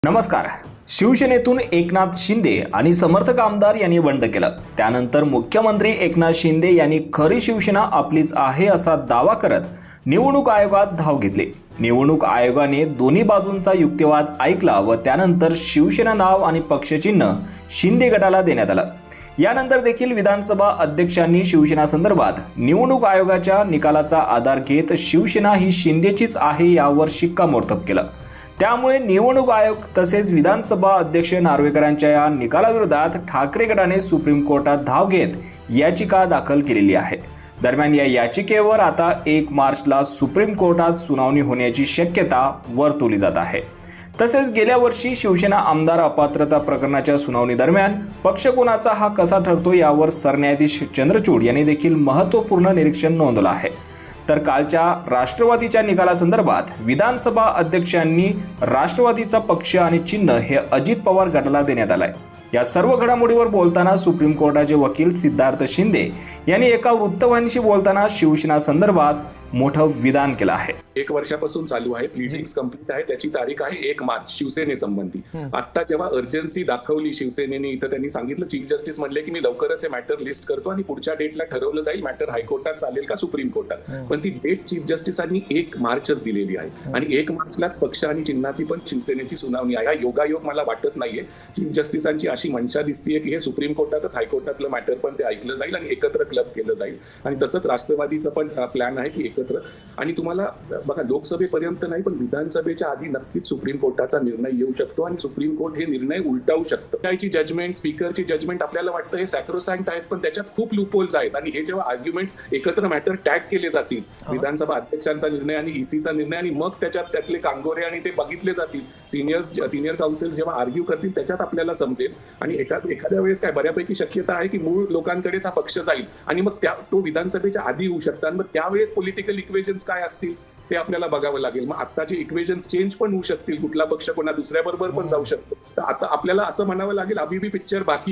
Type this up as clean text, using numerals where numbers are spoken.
नमस्कार. शिवसेनेतून एकनाथ शिंदे आणि समर्थक आमदार यांनी बंड केलं. त्यानंतर मुख्यमंत्री एकनाथ शिंदे यांनी खरी शिवसेना आपलीच आहे असा दावा करत निवडणूक आयोगात धाव घेतली. निवडणूक आयोगाने दोन्ही बाजूंचा युक्तिवाद ऐकला व त्यानंतर शिवसेना नाव आणि पक्षचिन्ह शिंदे गटाला देण्यात आलं. यानंतर देखील विधानसभा अध्यक्षांनी शिवसेना संदर्भात निवडणूक आयोगाच्या निकालाचा आधार घेत शिवसेना ही शिंदेचीच आहे यावर शिक्कामोर्तब केलं. त्यामुळे निवडणूक आयोग तसेच विधानसभा अध्यक्ष नार्वेकरांच्या या निकालाविरोधात ठाकरे गटाने सुप्रीम कोर्टात धाव घेत याचिका दाखल केलेली आहे. दरम्यान या याचिकेवर आता 1 मार्चला सुप्रीम कोर्टात सुनावणी होण्याची शक्यता वर्तवली जात आहे. तसेच गेल्या वर्षी शिवसेना आमदार अपात्रता प्रकरणाच्या सुनावणी दरम्यान पक्ष कोणाचा हा कसा ठरतो यावर सरन्यायाधीश चंद्रचूड यांनी देखील महत्त्वपूर्ण निरीक्षण नोंदवलं आहे. तर कालच्या राष्ट्रवादीच्या निकालासंदर्भात विधानसभा अध्यक्षांनी राष्ट्रवादीचा पक्ष आणि चिन्ह हे अजित पवार गटाला देण्यात आलंय. या सर्व घडामोडीवर बोलताना सुप्रीम कोर्टाचे वकील सिद्धार्थ शिंदे यांनी एका वृत्तवाहिनीशी बोलताना शिवसेना संदर्भात मोठं विधान केलं आहे. 1 वर्षापासून चालू आहे. प्लीडिंग्स कंप्लीट आहे. त्याची तारीख आहे 1 मार्च शिवसेनेसंबंधी. आता जेव्हा अर्जन्सी दाखवली शिवसेनेने इथं त्यांनी सांगितलं, चीफ जस्टिस म्हणले की मी लवकरच हे मॅटर लिस्ट करतो आणि पुढच्या डेटला ठरवलं जाईल मॅटर हायकोर्टात चालेल का सुप्रीम कोर्टात. पण ती डेट चीफ जस्टिसांनी 1 मार्चच दिलेली आहे आणि 1 मार्चलाच पक्ष आणि चिन्हाची पण शिवसेनेची सुनावणी आहे. हा योगायोग मला वाटत नाहीये. चीफ जस्टिसांची अशी मंशा दिसतीये की हे सुप्रीम कोर्टातच हायकोर्टातलं मॅटर पण ते ऐकलं जाईल आणि एकत्र क्लब केलं जाईल. आणि तसंच राष्ट्रवादीचं पण प्लॅन आहे की आणि तुम्हाला बघा लोकसभेपर्यंत नाही पण विधानसभेच्या आधी नक्कीच सुप्रीम कोर्टाचा निर्णय येऊ शकतो आणि सुप्रीम कोर्ट हे निर्णय उलटावू शकतं. त्याची जजमेंट, स्पीकरची जजमेंट आपल्याला वाटतं हे सॅक्रोसॅक्ट आहेत, पण त्याच्यात खूप लूपहोल्स आहेत आणि हे जेव्हा आर्ग्युमेंट्स एकत्र मॅटर टॅग केले जातील, विधानसभा अध्यक्षांचा निर्णय आणि ईसीचा निर्णय आणि मग त्यातले कांगोरे आणि ते बघितले जातील, सिनियर काउन्सिल जेव्हा आर्ग्यू करतील त्याच्यात आपल्याला समजेल. आणि एखाद्या वेळेस काय बऱ्यापैकी शक्यता आहे की मूळ लोकांकडेच हा पक्ष जाईल आणि मग तो विधानसभेच्या आधी होऊ शकतात. मग त्यावेळेस पॉलिटिकल इक्वेशन्स काय असतील ते आपल्याला बघावं लागेल. मग आताचे इक्वेशन्स चेंज पण होऊ शकतील, कुठला पक्ष कोणा दुसऱ्या बरोबर पण जाऊ शकतो. तर आता आपल्याला असं म्हणावं लागेल अभी भी पिक्चर बाकी